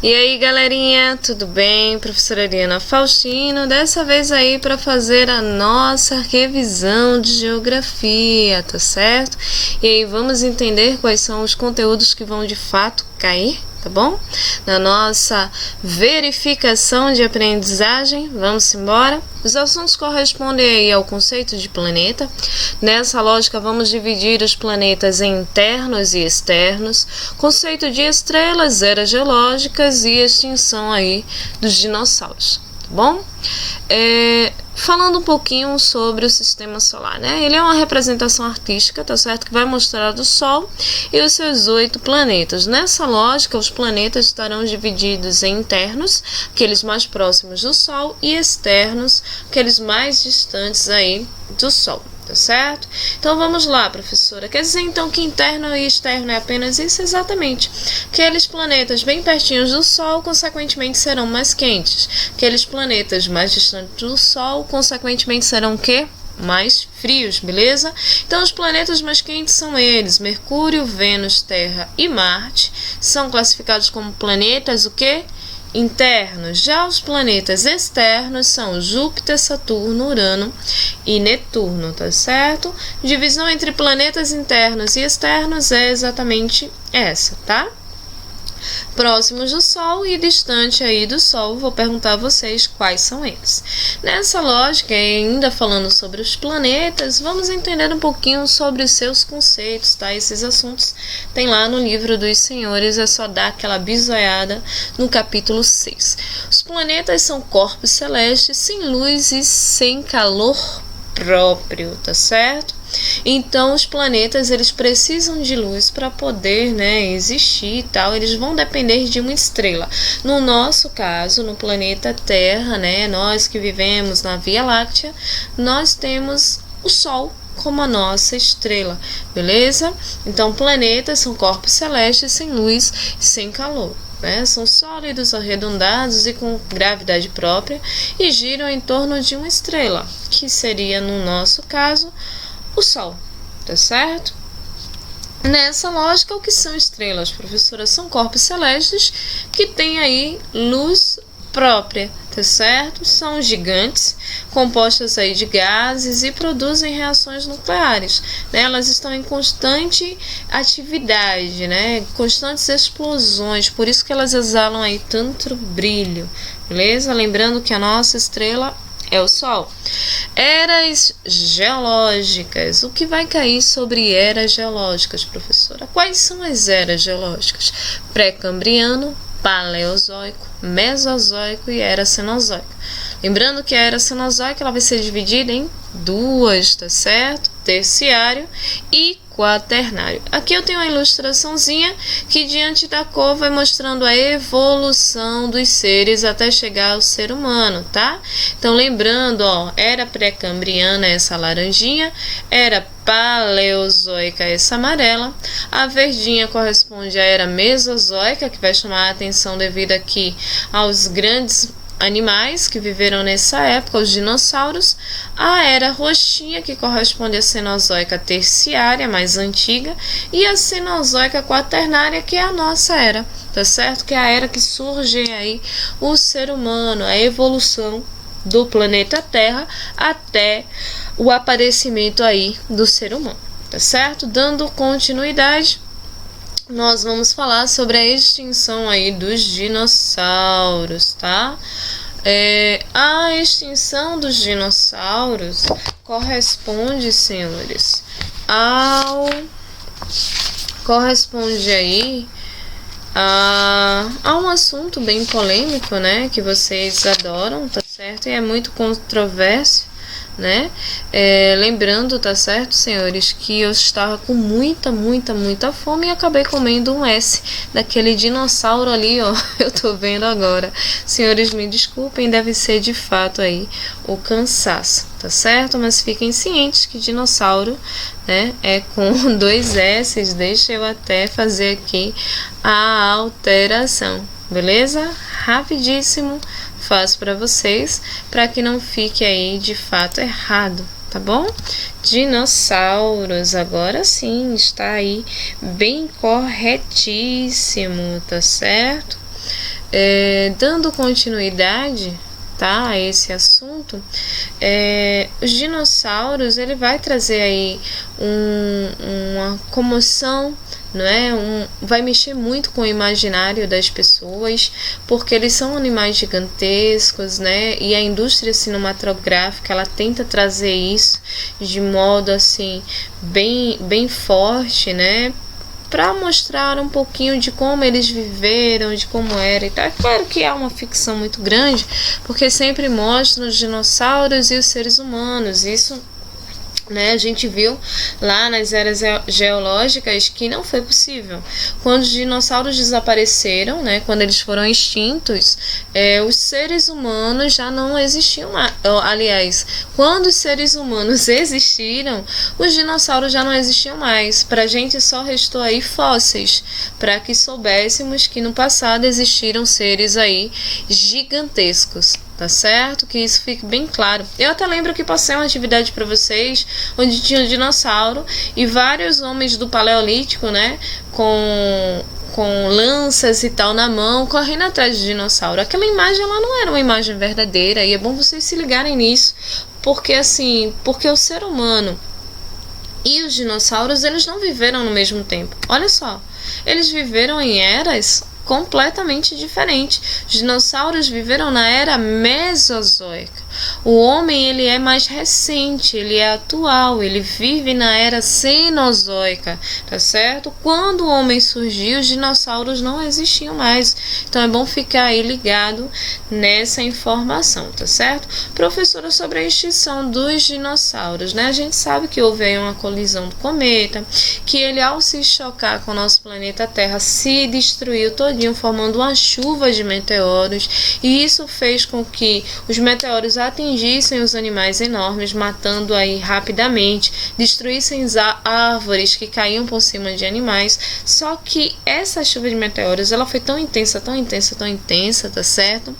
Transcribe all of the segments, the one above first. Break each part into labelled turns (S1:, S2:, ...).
S1: E aí, galerinha, tudo bem? Professora Ariana Faustino, dessa vez aí para fazer a nossa revisão de geografia, tá certo? E aí vamos entender quais são os conteúdos que vão de fato cair, tá bom? Na nossa verificação de aprendizagem, vamos embora? Os assuntos correspondem aí ao conceito de planeta. Nessa lógica, vamos dividir os planetas em internos e externos, conceito de estrelas, eras geológicas e extinção aí dos dinossauros, tá bom? Falando um pouquinho sobre o sistema solar, né? Ele é uma representação artística, tá certo? Que vai mostrar o Sol e os seus 8 planetas. Nessa lógica, os planetas estarão divididos em internos, aqueles mais próximos do Sol, e externos, aqueles mais distantes aí do Sol. Tá certo? Então vamos lá, professora. Quer dizer então que interno e externo é apenas isso? Exatamente. Aqueles planetas bem pertinhos do Sol, consequentemente, serão mais quentes. Aqueles planetas mais distantes do Sol, consequentemente, serão o quê? Mais frios, beleza? Então os planetas mais quentes são eles: Mercúrio, Vênus, Terra e Marte. São classificados como planetas o quê? Internos. Já os planetas externos são Júpiter, Saturno, Urano e Netuno, tá certo? Divisão entre planetas internos e externos é exatamente essa, tá? Próximos do Sol e distante aí do Sol, vou perguntar a vocês quais são eles. Nessa lógica, ainda falando sobre os planetas, vamos entender um pouquinho sobre os seus conceitos, tá? Esses assuntos tem lá no livro dos senhores, é só dar aquela bisoiada no capítulo 6. Os planetas são corpos celestes sem luz e sem calor próprio, tá certo? Então os planetas eles precisam de luz para poder, existir e tal. Eles vão depender de uma estrela. No nosso caso, no planeta Terra, nós que vivemos na Via Láctea, nós temos o Sol como a nossa estrela, beleza? Então planetas são corpos celestes sem luz e sem calor. São sólidos, arredondados e com gravidade própria e giram em torno de uma estrela, que seria, no nosso caso, o Sol, tá certo? Nessa lógica, o que são estrelas, professora? São corpos celestes que têm aí luz própria, tá certo? São gigantes, compostas aí de gases e produzem reações nucleares, Elas estão em constante atividade, Constantes explosões, por isso que elas exalam aí tanto brilho, beleza? Lembrando que a nossa estrela é o Sol. Eras geológicas. O que vai cair sobre eras geológicas, professora? Quais são as eras geológicas? Pré-cambriano, Paleozoico, Mesozoico e Era Cenozoica. Lembrando que a Era Cenozoica ela vai ser dividida em duas, tá certo? Terciário e quaternário. Aqui eu tenho uma ilustraçãozinha que diante da cor vai mostrando a evolução dos seres até chegar ao ser humano, tá? Então lembrando, era pré-cambriana essa laranjinha, era paleozoica essa amarela, a verdinha corresponde à era mesozoica, que vai chamar a atenção devido aqui aos grandes animais que viveram nessa época, os dinossauros. A era roxinha, que corresponde à Cenozoica terciária, mais antiga, e a Cenozoica quaternária, que é a nossa era, tá certo? Que é a era que surge aí o ser humano, a evolução do planeta Terra até o aparecimento aí do ser humano, tá certo? Dando continuidade, nós vamos falar sobre a extinção aí dos dinossauros, tá? A extinção dos dinossauros corresponde, senhores, corresponde aí a um assunto bem polêmico, que vocês adoram, tá certo? E é muito controverso, lembrando, tá certo, senhores, que eu estava com muita fome e acabei comendo um S daquele dinossauro ali, eu tô vendo agora. Senhores, me desculpem, deve ser de fato aí o cansaço, tá certo? Mas fiquem cientes que dinossauro, é com 2 S's. Deixa eu até fazer aqui a alteração, beleza? Rapidíssimo, faço para vocês, para que não fique aí de fato errado, tá bom? Dinossauros, agora sim, está aí bem corretíssimo, tá certo? Dando continuidade, tá, a esse assunto, os dinossauros, ele vai trazer aí uma comoção, não é? Vai mexer muito com o imaginário das pessoas, porque eles são animais gigantescos, né? E a indústria cinematográfica, ela tenta trazer isso de modo assim bem forte, né? Para mostrar um pouquinho de como eles viveram, de como era e tal. É claro que há uma ficção muito grande, porque sempre mostram os dinossauros e os seres humanos. Isso, né, a gente viu lá nas eras geológicas que não foi possível. Quando os dinossauros desapareceram, né, quando eles foram extintos, os seres humanos já não existiam mais. Aliás, quando os seres humanos existiram, os dinossauros já não existiam mais. Para a gente só restou aí fósseis, para que soubéssemos que no passado existiram seres aí gigantescos. Tá certo? Que isso fique bem claro. Eu até lembro que passei uma atividade para vocês onde tinha um dinossauro e vários homens do Paleolítico, né? Com lanças e tal na mão, correndo atrás do dinossauro. Aquela imagem, ela não era uma imagem verdadeira, e é bom vocês se ligarem nisso, porque o ser humano e os dinossauros, eles não viveram no mesmo tempo. Olha só, eles viveram em eras completamente diferentes. Os dinossauros viveram na era Mesozoica. O homem, ele é mais recente, ele é atual, ele vive na era Cenozoica, tá certo? Quando o homem surgiu, os dinossauros não existiam mais. Então é bom ficar aí ligado nessa informação, tá certo? Professora, sobre a extinção dos dinossauros, né? A gente sabe que houve aí uma colisão do cometa, que ele, ao se chocar com o nosso planeta Terra, se destruiu todinho, formando uma chuva de meteoros, e isso fez com que os meteoros atingissem os animais enormes, matando aí rapidamente, destruíssem árvores que caíam por cima de animais. Só que essa chuva de meteoros, ela foi tão intensa, tá certo?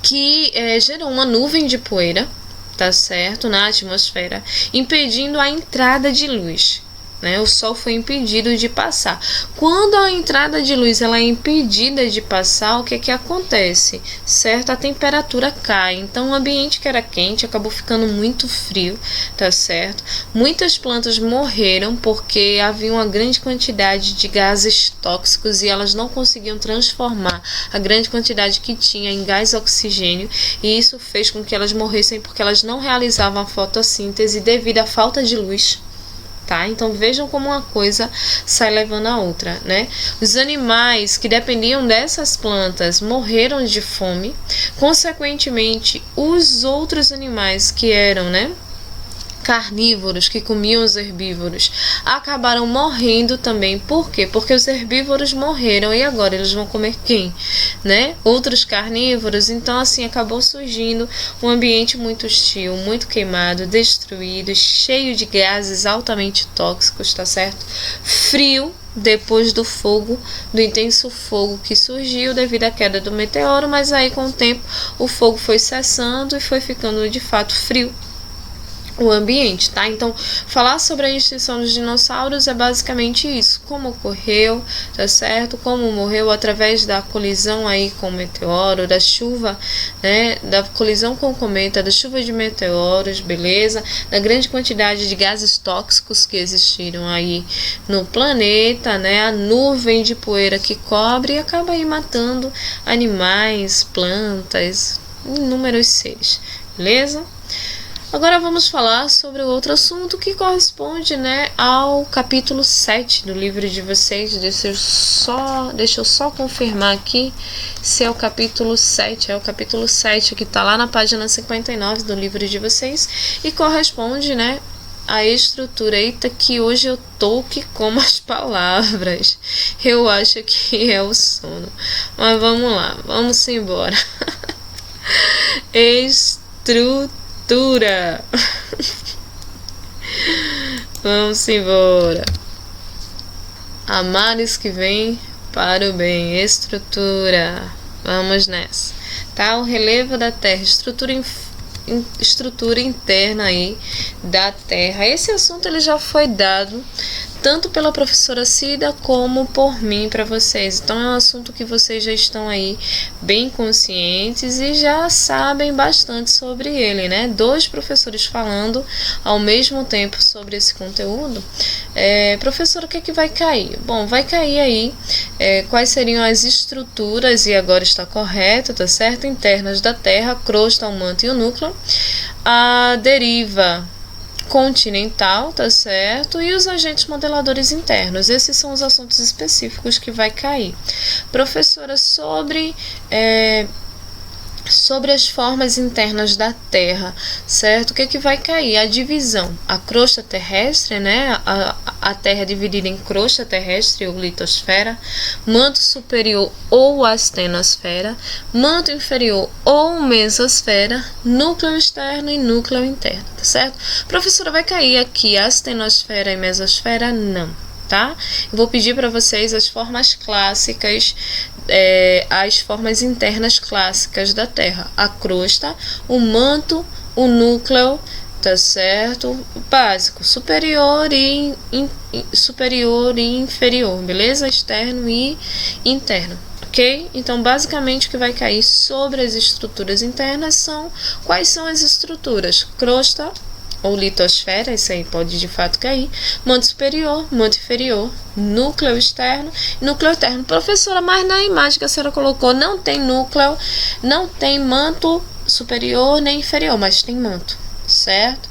S1: Que gerou uma nuvem de poeira, tá certo, na atmosfera, impedindo a entrada de luz. O Sol foi impedido de passar. Quando a entrada de luz ela é impedida de passar, o que acontece? Certo? A temperatura cai. Então, o ambiente que era quente acabou ficando muito frio, tá certo? Muitas plantas morreram porque havia uma grande quantidade de gases tóxicos e elas não conseguiam transformar a grande quantidade que tinha em gás oxigênio, e isso fez com que elas morressem porque elas não realizavam a fotossíntese devido à falta de luz. Tá? Então vejam como uma coisa sai levando a outra, né? Os animais que dependiam dessas plantas morreram de fome, consequentemente os outros animais que eram, carnívoros, que comiam os herbívoros, acabaram morrendo também. Por quê? Porque os herbívoros morreram e agora eles vão comer quem? Outros carnívoros. Então, assim, acabou surgindo um ambiente muito hostil, muito queimado, destruído, cheio de gases altamente tóxicos, tá certo? Frio, depois do fogo, do intenso fogo que surgiu devido à queda do meteoro, mas aí com o tempo o fogo foi cessando e foi ficando de fato frio o ambiente, tá? Então, falar sobre a extinção dos dinossauros é basicamente isso, como ocorreu, tá certo? Como morreu através da colisão aí com o meteoro, da chuva, da colisão com o cometa, da chuva de meteoros, beleza? Da grande quantidade de gases tóxicos que existiram aí no planeta, a nuvem de poeira que cobre e acaba aí matando animais, plantas, inúmeros seres, beleza? Agora vamos falar sobre o outro assunto que corresponde, ao capítulo 7 do livro de vocês. Deixa eu só confirmar aqui se é o capítulo 7. É o capítulo 7 que está lá na página 59 do livro de vocês e corresponde, a estrutura. Eita, que hoje eu tô que como as palavras. Eu acho que é o sono. Mas vamos lá, vamos embora. Estrutura. Vamos embora. Amares que vem para o bem. Estrutura. Vamos nessa. Tá? O relevo da Terra. Estrutura interna aí da Terra. Esse assunto ele já foi dado tanto pela professora Cida como por mim para vocês. Então é um assunto que vocês já estão aí bem conscientes e já sabem bastante sobre ele, né? 2 professores falando ao mesmo tempo sobre esse conteúdo. Professora, o que é que vai cair? Bom, vai cair aí quais seriam as estruturas, e agora está correto, tá certo? Internas da Terra, a crosta, o manto e o núcleo, a deriva continental, tá certo? E os agentes modeladores internos. Esses são os assuntos específicos que vai cair. Professora, sobre as formas internas da Terra, certo? O que é que vai cair? A divisão, a crosta terrestre, né? A Terra é dividida em crosta terrestre ou litosfera, manto superior ou astenosfera, manto inferior ou mesosfera, núcleo externo e núcleo interno, tá certo? Professora, vai cair aqui a astenosfera e mesosfera? Não, tá? Eu vou pedir para vocês as formas clássicas, as formas internas clássicas da Terra: a crosta, o manto, o núcleo, tá certo? Básico, superior e inferior, beleza? Externo e interno, ok? Então, basicamente, o que vai cair sobre as estruturas internas são quais são as estruturas: crosta ou litosfera, isso aí pode de fato cair, manto superior, manto inferior, núcleo externo, núcleo interno. Professora, mas na imagem que a senhora colocou não tem núcleo, não tem manto superior nem inferior, mas tem manto, certo?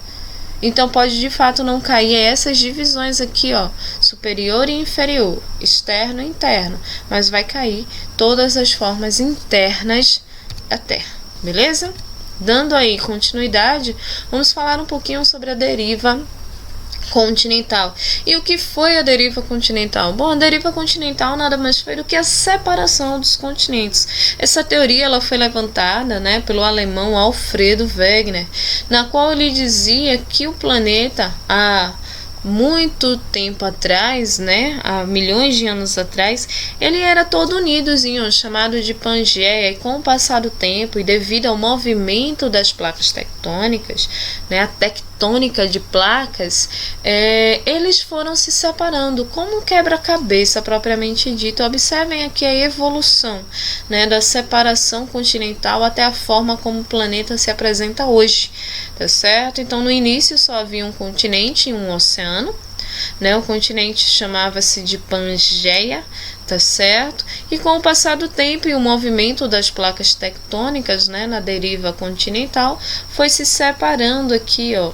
S1: Então pode de fato não cair essas divisões aqui, ó, superior e inferior, externo e interno, mas vai cair todas as formas internas da Terra, beleza? Dando aí continuidade, vamos falar um pouquinho sobre a deriva continental. E o que foi a deriva continental? Bom, a deriva continental nada mais foi do que a separação dos continentes. Essa teoria ela foi levantada, né, pelo alemão Alfredo Wegener, na qual ele dizia que o planeta, muito tempo atrás, né, há milhões de anos atrás, ele era todo unidozinho, chamado de Pangeia, e com o passar do tempo e devido ao movimento das placas tectônicas, né, a tectônica de placas, eles foram se separando como um quebra-cabeça propriamente dito. Observem aqui a evolução, né, da separação continental até a forma como o planeta se apresenta hoje, tá certo? Então, no início só havia um continente e um oceano, né? O continente chamava-se de Pangeia, tá certo? E com o passar do tempo e o movimento das placas tectônicas, né, na deriva continental, foi se separando aqui, ó,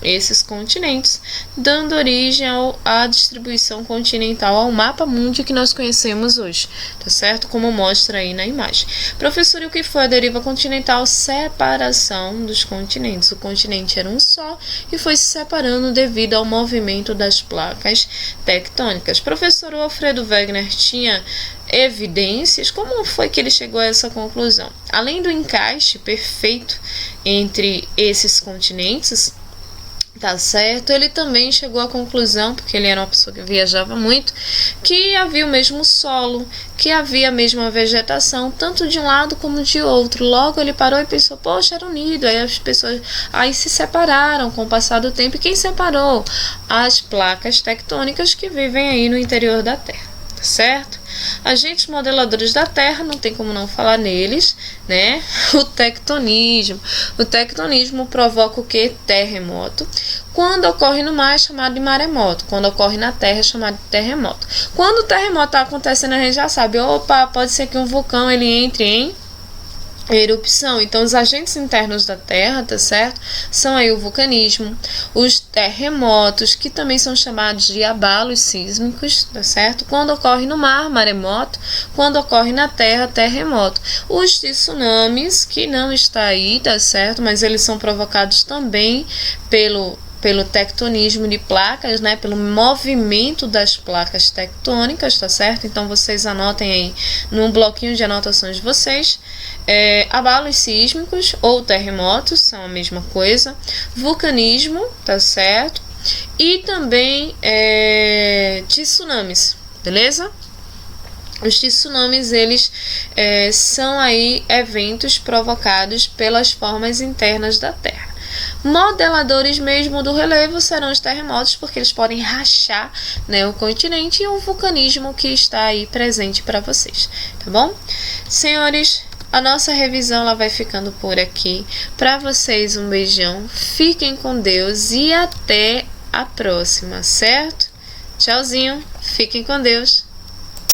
S1: esses continentes, dando origem à distribuição continental, ao mapa mundi que nós conhecemos hoje, tá certo? Como mostra aí na imagem. Professor, e o que foi a deriva continental? Separação dos continentes. O continente era um só e foi se separando devido ao movimento das placas tectônicas. Professor, o Alfredo Wegener tinha evidências? Como foi que ele chegou a essa conclusão? Além do encaixe perfeito entre esses continentes, tá certo? Ele também chegou à conclusão, porque ele era uma pessoa que viajava muito, que havia o mesmo solo, que havia a mesma vegetação, tanto de um lado como de outro. Logo ele parou e pensou, poxa, era unido. Aí as pessoas se separaram com o passar do tempo. E quem separou? As placas tectônicas que vivem aí no interior da Terra, tá certo? Agentes modeladores da Terra, não tem como não falar neles, né? O tectonismo. O tectonismo provoca o que? Terremoto. Quando ocorre no mar é chamado de maremoto. Quando ocorre na Terra é chamado de terremoto. Quando o terremoto está acontecendo, a gente já sabe, opa, pode ser que um vulcão ele entre em erupção. Então, os agentes internos da Terra, tá certo? São aí o vulcanismo, os terremotos, que também são chamados de abalos sísmicos, tá certo? Quando ocorre no mar, maremoto. Quando ocorre na Terra, terremoto. Os tsunamis, que não está aí, tá certo? Mas eles são provocados também pelo tectonismo de placas, né, pelo movimento das placas tectônicas, tá certo? Então vocês anotem aí no bloquinho de anotações de vocês. Abalos sísmicos ou terremotos são a mesma coisa. Vulcanismo, tá certo? E também tsunamis, beleza? Os tsunamis, eles são aí eventos provocados pelas formas internas da Terra.
S2: Modeladores mesmo do relevo serão os terremotos, porque eles podem rachar, né, o continente, e o vulcanismo que está aí presente para vocês, tá bom? Senhores, a nossa revisão ela vai ficando por aqui. Para vocês, um beijão, fiquem com Deus e até a próxima, certo? Tchauzinho, fiquem com Deus.